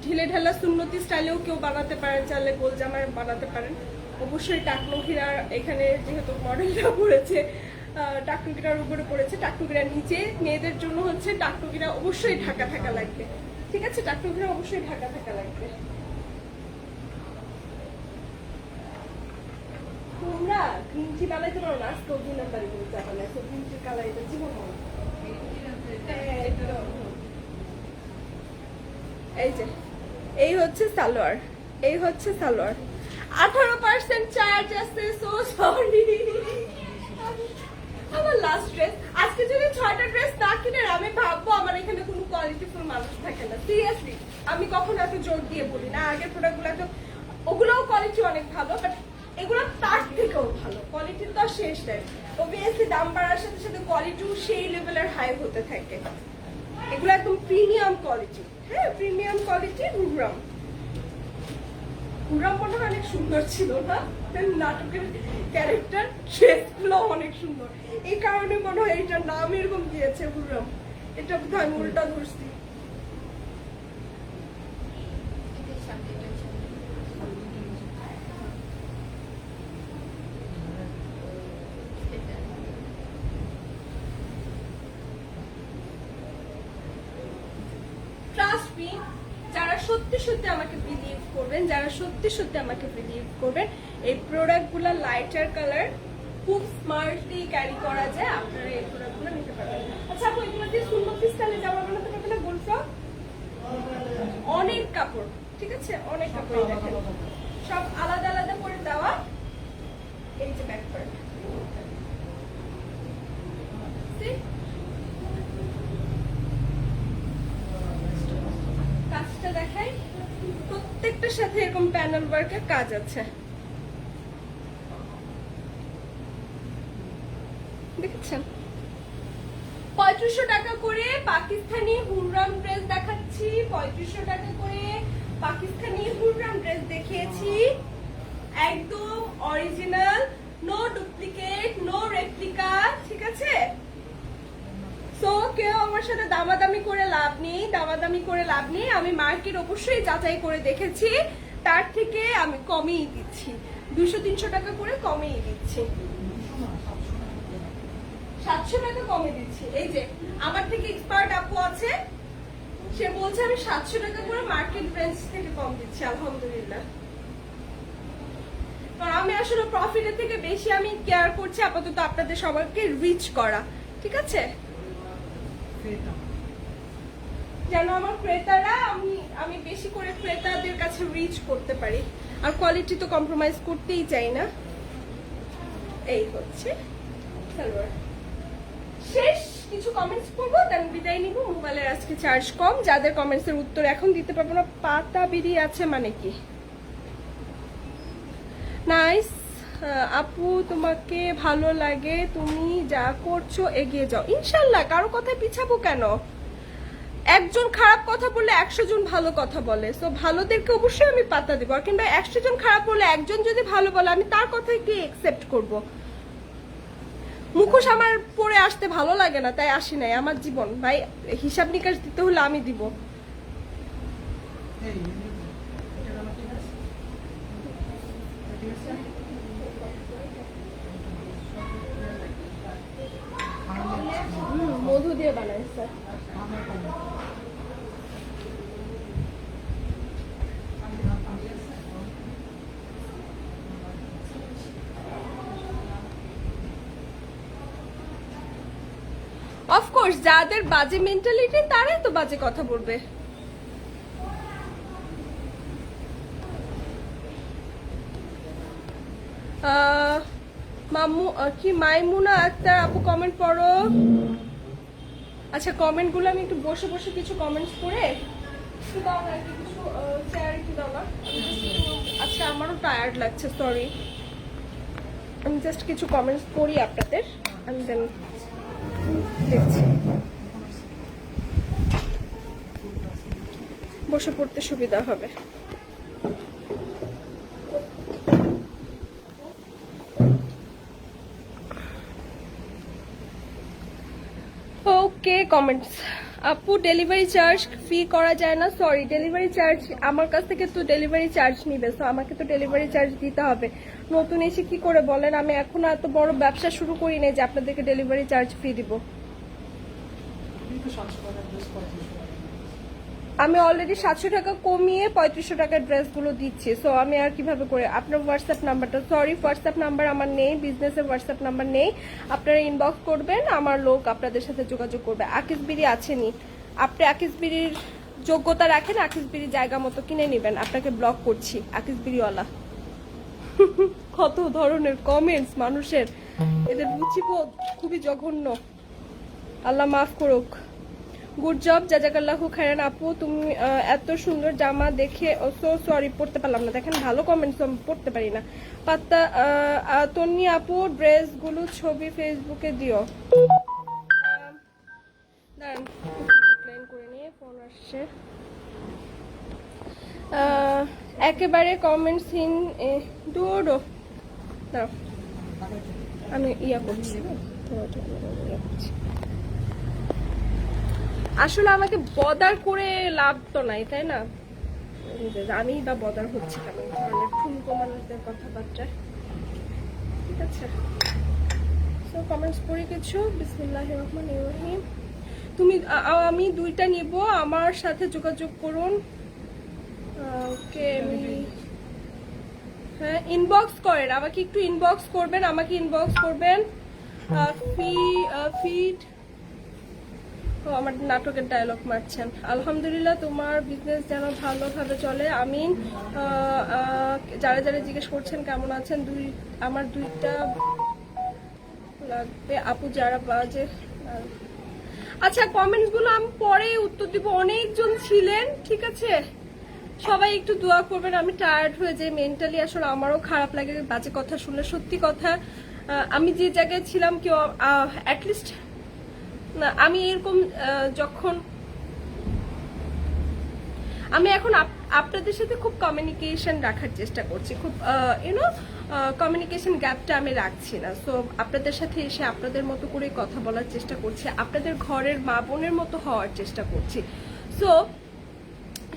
ঢিলে ঢালা সুন্নতি স্টাইলেও কেউ বানাতে পারেন, চাইলে গোল জামা বানাতে পারেন। অবশ্যই টাকনুকিরা এখানে যেহেতু মডেলটা পড়েছে, টাকনুকিরার উপরে পড়েছে, টাকনুকিরার নিচে মেয়েদের জন্য হচ্ছে টাকনুকিরা অবশ্যই ঢাকা থাকা লাগবে, ঠিক আছে? টাকনুকিরা অবশ্যই ঢাকা থাকা লাগবে। তোমরা গ্রিন টি বানাইতে পারো না, আজকেও 2 নাম্বারে করে যাবা না, গ্রিন টি কালার এটা জীবন হবে। এই যে এই হচ্ছে সালোয়ার, এই হচ্ছে সালোয়ার, 18% চার্জ আছে। সো সরি, আমার লাস্ট ড্রেস। আজকে যদি 6টা ড্রেস না কিনে আমি ভাববো আমার এখানে কোনো কোয়ালিটিফুল মানুষ থাকে না। সিরিয়াসলি আমি কখনো এত জোর দিয়ে বলি না। আগের প্রোডাক্ট গুলো তো ওগুলোও কোয়ালিটি অনেক ভালো, বাট এগুলো তার থেকেও ভালো। কোয়ালিটির তো শেষ নেই, অবভিয়াসলি দাম বাড়ার সাথে সাথে কোয়ালিটিও সেই লেভেলের হাই হতে থাকে। এগুলো একদম প্রিমিয়াম কোয়ালিটি, হ্যাঁ প্রিমিয়াম কোয়ালিটি। হুররাম, হুররাম মনে হয় অনেক সুন্দর ছিল না নাটকের ক্যারেক্টার, ড্রেসগুলো অনেক সুন্দর, এই কারণে মনে হয় এটার নাম এরকম দিয়েছে হুররাম। এটা বোধহয় আমি উল্টা ধরছি। ট্রাস্ট মি, যারা সত্যি সত্যি আমাকে বিলিভ করবেন, যারা সত্যি সত্যি আমাকে বিলিভ করবেন, এই প্রোডাক্টগুলো লাইটার কালার খুব স্মার্টলি ক্যারি করা যায়, আপনারা এই প্রোডাক্টগুলো নিতে পারবেন। আচ্ছা আপু, এগুলো দিয়ে সুন্নতি স্টাইলে জামা বানাতে পারবেন না? গোল ফ্রক, অনেক কাপড়, ঠিক আছে? অনেক কাপড় দেখেন, সব আলাদা আলাদা করে দেওয়া। এই যে ব্যাক পার্ট, কাজটা দেখাই, প্রত্যেকটার সাথে এরকম প্যানেল ওয়ার্কের কাজ আছে, দেখেছেন? 3500 টাকা করে পাকিস্তানি হুররাম ড্রেস দেখাচ্ছি, 3500 টাকা করে পাকিস্তানি হুররাম ড্রেস দেখিয়েছি, একদম original, no duplicate, no replica, ঠিক আছে? সো কেউ আমার সাথে দামাদামি করে লাভ নেই, দামাদামি করে লাভ নেই। আমি মার্কেট অবশ্যই যাচাই করে দেখেছি, তার থেকে আমি কমেই দিচ্ছি, 200-300 টাকা করে কমেই দিচ্ছি, 700 টাকা কমে দিচ্ছি। এই যে আমার থেকে এক্সপার্ট আপু আছে, সে বলছে আমি 700 টাকা করে মার্কেট রেঞ্জ থেকে কম দিচ্ছি, আলহামদুলিল্লাহ। কারণ আমি আসলে প্রফিটের থেকে বেশি আমি কেয়ার করছি আপাতত আপনাদের সবাইকে রিচ করা, ঠিক আছে? যেন আমার ক্রেতারা আমি বেশি করে ক্রেতাদের কাছে রিচ করতে পারি, আর কোয়ালিটি তো কম্প্রোমাইজ করতেই চাই না। এই হচ্ছে সালোয়ার। শেষ কিছু কমেন্টস করবো, দেন বিদায় নিব। মোবাইলের আজকে চার্জ কম, যাদের কমেন্টসের উত্তর এখন দিতে পারবো না। পাতা বেরিয়ে আছে মানে কি? নাইস আপু, তোমাকে ভালো লাগে, তুমি যা করছো এগিয়ে যাও ইনশাল্লাহ। কারো কথায় পিছাবো কেন? একজন খারাপ কথা বললে 100 জন ভালো কথা বলে, তো ভালোদেরকে অবশ্যই আমি পাতা দেবো। আর কিংবা 100 জন খারাপ বললে একজন যদি ভালো বলে আমি তার কথাই কি একসেপ্ট করব? মুখোশ আমার পরে আসতে ভালো লাগে না, তাই আসি নাই। আমার জীবন ভাই, হিসাব নিকাশ দিতে হলে আমি দিব। মধু দিয়ে বানাই স্যার। অফকোর্স যাদের বাজে মেন্টালিটি তারাই তো বাজে কথা বলবে। মামু কি মাইমুনা আক্তার আপু কমেন্ট পড়ো। আচ্ছা কমেন্ট গুলো আমি একটু বসে বসে কিছু কমেন্টস পড়ে একটু দাও না, একটু কিছু চেয়ার একটু দাও না। আচ্ছা আমারও টায়ার্ড লাগছে, সরি। আমি জাস্ট কিছু কমেন্টস পড়ি আপনাদের, আমি দেন দেখছি। বসে পড়তে সুবিধা হবে। ওকে কমেন্টস। আপু ডেলিভারি চার্জ ফি করা যায় না? সরি, ডেলিভারি চার্জ আমার কাছ থেকে তো ডেলিভারি চার্জ নিবে, তো আমাকে তো ডেলিভারি চার্জ দিতে হবে। নতুন এসে কি করে বলেন? আমি এখনো এত বড় ব্যবসা শুরু করি নাই যে আপনাদেরকে ডেলিভারি চার্জ ফি দিব। আমি অলরেডি 700 টাকা কমিয়ে 3500 টাকার ড্রেসগুলো দিচ্ছি, সো আমি আর কিভাবে করে? আপনার হোয়াটসঅ্যাপ নাম্বারটা, সরি হোয়াটসঅ্যাপ নাম্বার আমার নেই, বিজনেসের হোয়াটসঅ্যাপ নাম্বার নেই। আপনারা ইনবক্স করবেন, আমার লোক আপনাদের সাথে যোগাযোগ করবে। আকিস বিড়ি আছেনি, আপনি আকিস বিড়ির যোগ্যতা রাখেন, আকিস বিড়ি জায়গা মতো কিনে নেবেন। আপনাকে ব্লক করছি আকিস বিড়িওয়ালা। কত ধরনের কমেন্টস মানুষের, এদের রুচিবোধ খুবই জঘন্য, আল্লাহ মাফ করুক। গুড জব, জাজাকাল্লাহু খায়রান। আপু তুমি এত সুন্দর জামা দেখে সো সরি পড়তে পারলাম না। দেখেন ভালো কমেন্টস পড়তে পারি না। পাত্তা তন্নি আপু ড্রেসগুলো ছবি ফেসবুকে দিও। দাঁড়ান ডিক্লাইন করে নিয়ে ফোন আসছে। একেবারে কমেন্টসহীন দৌড়ো। দাঁড়াও আমি ইয়া করছি। আসলে আমাকে বদার করে লাভ তো নাই, তাই না? আমি বা বদার হচ্ছে কেমন ধরনের ঠুমকো মানুষদের কথাবার্তা। ঠিক আছে, সো কমেন্টস পড়ি কিছু। বিসমিল্লাহির রহমানির রহিম। তুমি আমি দুইটা নিব, আমার সাথে যোগাযোগ করুন। ওকে হ্যাঁ ইনবক্স করেন আমাকে, একটু ইনবক্স করবেন, আমাকে ইনবক্স করবেন। ফিড আমার নাটকের ডায়লগ মারছেন। আলহামদুলিল্লাহ, তোমার বিজনেস যেন ভালোভাবে চলে, আমিন। যারা যারা জিজ্ঞেস করছেন কেমন আছেন, আমার দুইটা লাগবে আপু যারা বাজে। আচ্ছা কমেন্টস গুলো আমি পরে উত্তর দিব, অনেকজন ছিলেন, ঠিক আছে? সবাই একটু দোয়া করবেন। আমি টায়ার্ড হয়ে যাই মেন্টালি, আসলে আমারও খারাপ লাগে বাজে কথা শুনলে। সত্যি কথা, আমি যে জায়গায় ছিলাম কেউ অ্যাটলিস্ট না, আমি এরকম যখন আমি এখন আপনাদের সাথে খুব কমিউনিকেশন রাখার চেষ্টা করছি, খুব ইউনো কমিউনিকেশন গ্যাপটা আমি রাখছি না। সো আপনাদের সাথে এসে আপনাদের মতো করে কথা বলার চেষ্টা করছি, আপনাদের ঘরের মা বোনের মতো হওয়ার চেষ্টা করছি। সো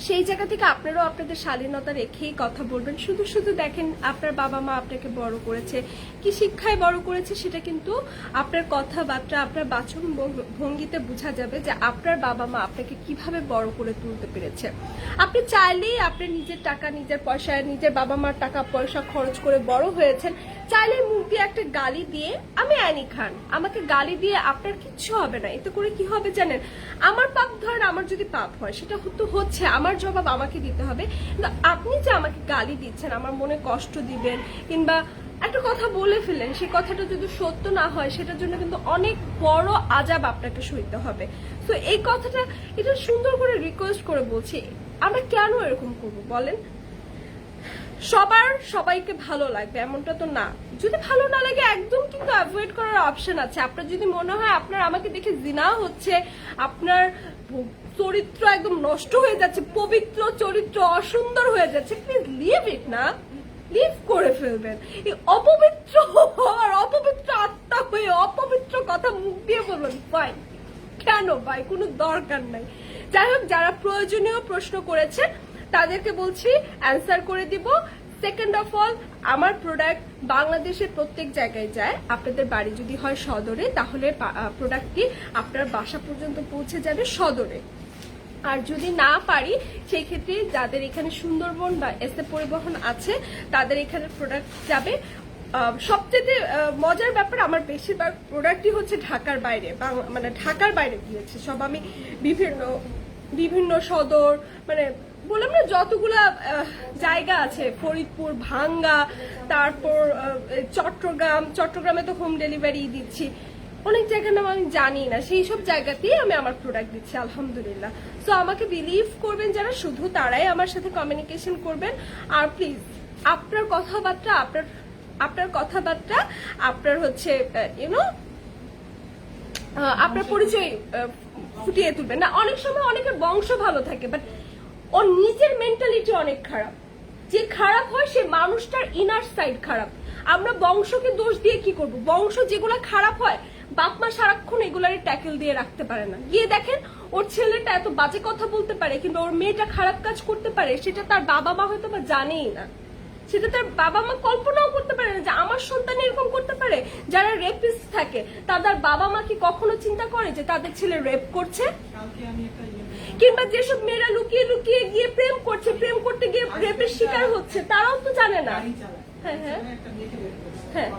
সেই জায়গা থেকে আপনারাও আপনাদের শালীনতা রেখেই কথা বলবেন। শুধু শুধু দেখেন আপনার বাবা মা আপনাকে বড় করেছে, কি শিক্ষায় বড় করেছে সেটা কিন্তু আপনার কথাবার্তা, আপনার বাচন ভঙ্গিতে বোঝা যাবে যে আপনার বাবা মা আপনাকে কিভাবে বড় করে তুলতে পেরেছে। আপনি চাইলেই আপনার নিজের টাকা, নিজের পয়সায়, নিজের বাবা মার টাকা পয়সা খরচ করে বড় হয়েছেন, চাইলে মুখ দিয়ে একটা গালি দিয়ে, আমি অ্যানি খান, আমাকে গালি দিয়ে আপনার কিচ্ছু হবে না। এতে করে কি হবে জানেন, আমার পাপ, ধরেন আমার যদি পাপ হয় সেটা তো হচ্ছে, আমার জবাব আমাকে দিতে হবে। কিন্তু আপনি যে আমাকে গালি দিচ্ছেন, আমার মনে কষ্ট দিবেন, কিংবা একটা কথা বলে ফেলেন, সেই কথাটা যদি সত্য না হয় সেটার জন্য কিন্তু অনেক বড় আযাব আপনাকে সইতে হবে। তো এই কথাটা, এটা সুন্দর করে রিকোয়েস্ট করে বলছি, আমরা কেন এরকম করবো বলেন? সবার সবাইকে ভালো লাগবে এমনটা তো না। যদি ভালো না লাগে একদম কিন্তু অ্যাভয়েড করার অপশন আছে। আপনার যদি মনে হয় আপনার আমাকে দেখে জিনা হচ্ছে, আপনার চরিত্র একদম নষ্ট হয়ে যাচ্ছে, পবিত্র চরিত্র অসুন্দর হয়ে যাচ্ছে, প্লিজ লিভ ইট না, লিভ করে ফেলবেন। এই অপবিত্র হওয়ার, অপবিত্র আত্মা হয়ে অপবিত্র কথা মুখ দিয়ে বলবেন ফাইন, কেন ভাই, কোনো দরকার নাই। যাই হোক, যারা প্রয়োজনীয় প্রশ্ন করেছেন তাদেরকে বলছি অ্যান্সার করে দিব। সেকেন্ড অফ অল, আমার প্রোডাক্ট বাংলাদেশের প্রত্যেক জায়গায় যায়। আপনাদের বাড়ি যদি হয় সদরে, তাহলে প্রোডাক্টটি আপনার বাসা পর্যন্ত পৌঁছে যাবে সদরে। আর যদি না পারি, সেই ক্ষেত্রে যাদের এখানে সুন্দরবন বা এসএ পরিবহন আছে তাদের এখানে প্রোডাক্ট যাবে। সবচেয়ে মজার ব্যাপার, আমার বেশিরভাগ প্রোডাক্টই হচ্ছে ঢাকার বাইরে, মানে ঢাকার বাইরে গিয়েছে সব। আমি বিভিন্ন সদর, মানে বললাম না যতগুলা জায়গা আছে, ফরিদপুর, ভাঙ্গা, তারপর চট্টগ্রামে তো হোম ডেলিভারি দিচ্ছি, অনেক জায়গার নাম আমি জানি না, সেই সব জায়গাতেই আমি আমার প্রোডাক্ট দিচ্ছি আলহামদুলিল্লাহ। সো আমাকে বিলিভ করবেন যারা, শুধু তারাই আমার সাথে কমিউনিকেশন করবেন। আর প্লিজ আপনার কথাবার্তা, আপনার হচ্ছে আপনার পরিচয় ফুটিয়ে তুলবেন না। অনেক সময় অনেকের বংশ ভালো থাকে, বাট ওর নিজের মেন্টালিটি অনেক খারাপ। যে খারাপ হয় সে মানুষটার ইনার সাইড খারাপ। আমরা বংশকে দোষ দিয়ে কি করব? বংশ যেগুলো খারাপ হয়, বাপ মা সারাক্ষণ এগুলারই ট্যাকেল দিয়ে রাখতে পারে না। গিয়ে দেখেন ওর ছেলেটা এত বাজে কথা বলতে পারে, কিন্তু ওর মেয়েটা খারাপ কাজ করতে পারে, সেটা তার বাবা মা হয়তো বা জানেই না। সেটা তার বাবা মা কল্পনাও করতে পারে না যে আমার সন্তান এরকম করতে পারে। যারা রেপিস্ট থাকে তাদের বাবা মা কি কখনো চিন্তা করে যে তাদের ছেলে রেপ করছে? কিংবা যেসব মেয়েরা লুকিয়ে লুকিয়ে গিয়ে প্রেম করছে, প্রেম করতে গিয়ে রেপের শিকার হচ্ছে, তারাও তো জানে না। হ্যাঁ হ্যাঁ হ্যাঁ,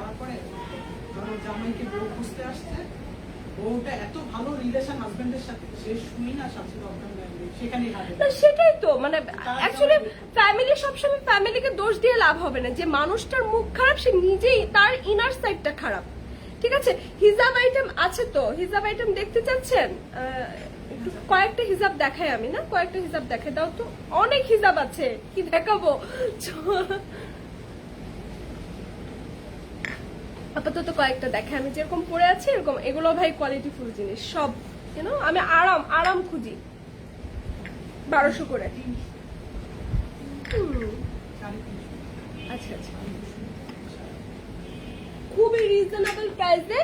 সেটাই তো, মানে অ্যাকচুয়ালি ফ্যামিলি সবসময় ফ্যামিলিকে দোষ দিয়ে লাভ হবে না। যে মানুষটার মুখ খারাপ, সে নিজেই, তার ইনার সাইডটা খারাপ। ঠিক আছে, হিজাব আইটেম আছে তো, হিজাব আইটেম দেখতে চাচ্ছেন? কয়েকটা হিজাব দেখাই আমি, না কয়েকটা হিজাব দেখাই দাও তো, অনেক হিজাব আছে, কি দেখাবো? আপাতত কয়েকটা দেখে আমি যেরকম পরে আছি এরকম। এগুলো ভাই কোয়ালিটি ফুল জিনিস সব, আমি আরাম খুঁজি। 1200 করে। আচ্ছা আচ্ছা, খুবই রিজনেবল প্রাইসে,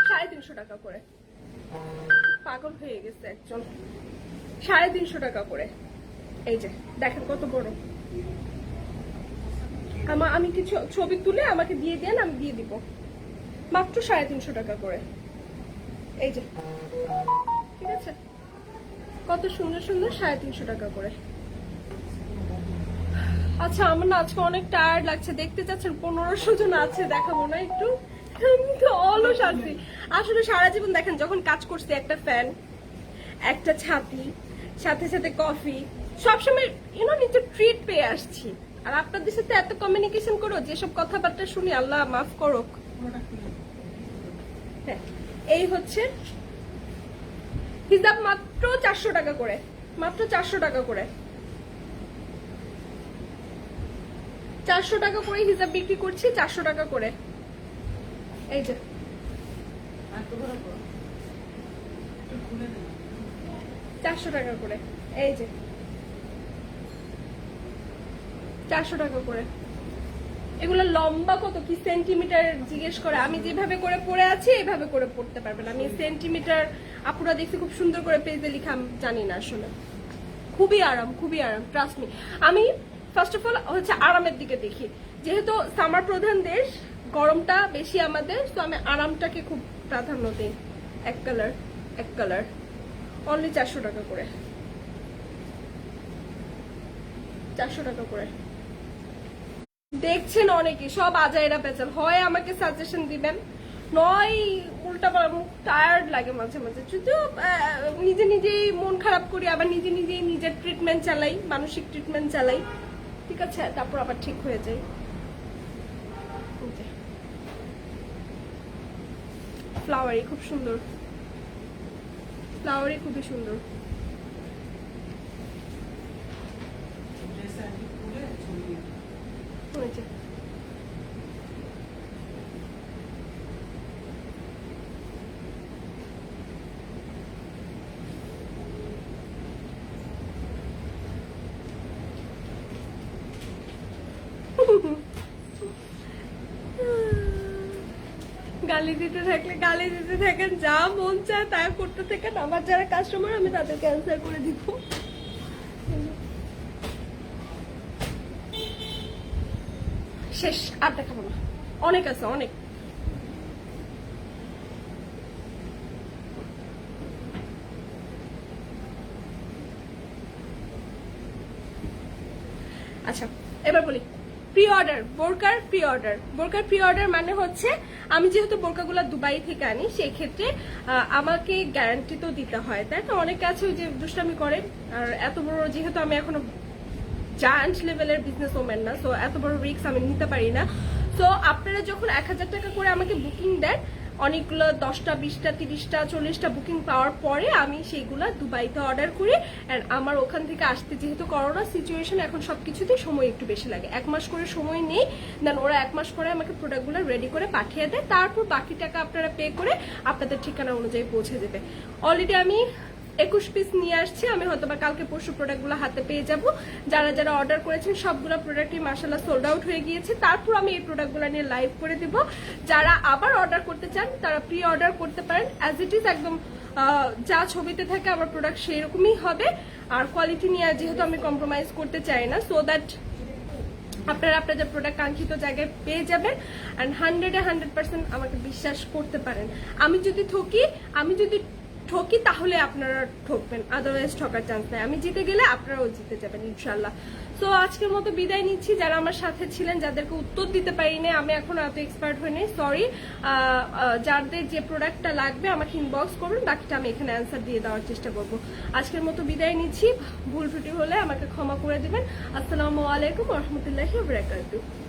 350 টাকা করে। পাগল হয়ে গেছে একজন। 350 টাকা করে। এই যে দেখেন কত বড়। আমি কিছু ছবি তুলে আমাকে দিয়ে দেন, আমি দিয়ে দিব। মাত্র 350 টাকা করে। এই যে, ঠিক আছে, কত সুন্দর সুন্দর, 350 টাকা করে। আচ্ছা, আমার না আজকে অনেক টায়ার্ড লাগছে। দেখতে চাচ্ছেন 1500 জন আছে, দেখাবো না একটু? আমি তো অলস আছি আসলে। সারা জীবন দেখেন যখন কাজ করছি, একটা ফ্যান, একটা ছাতি, সাথে সাথে কফি, সবসময় নিজের ট্রিট পেয়ে আসছি। আর আপনাদের সাথে এত কমিউনিকেশন করো, যেসব কথাবার্তা শুনি আল্লাহ মাফ করুক। হ্যাঁ, এই হচ্ছে হিজাব, মাত্র 400 টাকা করে, মাত্র 400 টাকা করে। 400 টাকা করে হিজাব বিক্রি করছি, 400 টাকা করে। এই যে 400 টাকা করে। এই যে 400 টাকা করে। এগুলো লম্বা কত কি সেন্টিমিটার জিজ্ঞেস করে, আমি যেভাবে করে পরে আছি এইভাবে করে পড়তে পারবেন। আমি সেন্টিমিটার আপুরা দেখছি খুব সুন্দর করে পেজে লিখা, আমি জানি না আসলে। খুবই আরাম, ট্রাস্ট মি। আমি ফার্স্ট অফ অল হচ্ছে আরামের দিকে দেখি, যেহেতু সামার প্রধান দেশ, গরমটা বেশি আমাদের, তো আমি আরামটাকে খুব প্রাধান্য দিই। এক কালার অনলি 400 টাকা করে, 400 টাকা করে। দেখছেন অনেকে সব আজাইরা পেঁচাল, হয় আমাকে সাজেশন দিবেন, নয় উল্টা পাল্টা। মুখ টায়ার্ড লাগে মাঝে মাঝে, যদিও নিজেই মন খারাপ করি, আবার নিজেই নিজের ট্রিটমেন্ট চালাই, মানসিক ট্রিটমেন্ট চালাই, ঠিক আছে, তারপর আবার ঠিক হয়ে যায়। ফ্লাওয়ারি খুব সুন্দর, ফ্লাওয়ারি খুবই সুন্দর। ড্রেস আইডি খুলে ছবি হয়েছে। গালি দিতে থাকলে গালি দিতে থাকেন, যা মন চায় তাই করতে থাকেন। আমার যারা কাস্টমার আমি তাদেরকে অ্যান্সার করে দিব। শেষ, আর দেখাবো না, অনেক আছে অনেক। আচ্ছা এবার বলি, প্রি অর্ডার, বোরকার প্রি অর্ডার মানে হচ্ছে, আমি যেহেতু বোরকাগুলো দুবাই থেকে আনি, সেই ক্ষেত্রে আমাকে গ্যারান্টি তো দিতে হয়, তাই না? অনেকে আছে ওই যে দুষ্টামি করে, আর এত বড়, যেহেতু আমি এখনো জায়ান্ট লেভেলের বিজনেস ওম্যান না, সো এত বড় রিস্ক আমি নিতে পারি না। সো আপনারা যখন 1000 টাকা করে আমাকে বুকিং দেন, অনেকগুলো 10টা 20টা 30টা 40টা বুকিং পাওয়ার পরে আমি সেইগুলো দুবাইতে অর্ডার করি। অ্যান্ড আমার ওখান থেকে আসতে, যেহেতু করোনা সিচুয়েশন, এখন সবকিছুতেই সময় একটু বেশি লাগে, 1 মাস করে সময় নেই, দেন ওরা 1 মাস পরে আমাকে প্রোডাক্টগুলো রেডি করে পাঠিয়ে দেয়, তারপর বাকি টাকা আপনারা পে করে আপনাদের ঠিকানা অনুযায়ী পৌঁছে দেবে। অলরেডি আমি 21 পিস নিয়ে আসছি, আমি হয়তো বা কালকে পরশু প্রোডাক্টগুলো হাতে পেয়ে যাব। যারা অর্ডার করেছেন সবগুলো প্রোডাক্টই মাশাআল্লাহ সোল্ড আউট হয়ে গিয়েছে। তারপর আমি এই প্রোডাক্টগুলো নিয়ে লাইভ করে দেব। যারা আবার অর্ডার করতে চান তারা প্রি অর্ডার করতে পারেন, অ্যাজ ইট ইজ একদম যা ছবিতে থাকে আমার প্রোডাক্ট সেই রকমই হবে। আর কোয়ালিটি নিয়ে যেহেতু আমি কম্প্রোমাইজ করতে চাই না, সো দ্যাট আপনারা আপনাদের প্রোডাক্ট কাঙ্ক্ষিত জায়গায় পেয়ে যাবেন। অ্যান্ড 100% আমাকে বিশ্বাস করতে পারেন। আমি যদি ঠকি তাহলে আপনারা ঠকবেন, আদারওয়াইজ ঠকার চান্স নাই। আমি জিতে গেলে আপনারাও জিতে যাবেন ইনশাল্লাহ। সো আজকের মতো বিদায় নিচ্ছি। যারা আমার সাথে ছিলেন, যাদেরকে উত্তর দিতে পারিনি, আমি এখন এত এক্সপার্ট হইনি, সরি। যাদের যে প্রোডাক্টটা লাগবে আমাকে ইনবক্স করবেন, বাকিটা আমি এখানে অ্যান্সার দিয়ে দেওয়ার চেষ্টা করব। আজকের মতো বিদায় নিচ্ছি, ভুল ত্রুটি হলে আমাকে ক্ষমা করে দিবেন। আসসালামু আলাইকুম ওয়া রাহমাতুল্লাহি ওয়া বারাকাতুহু।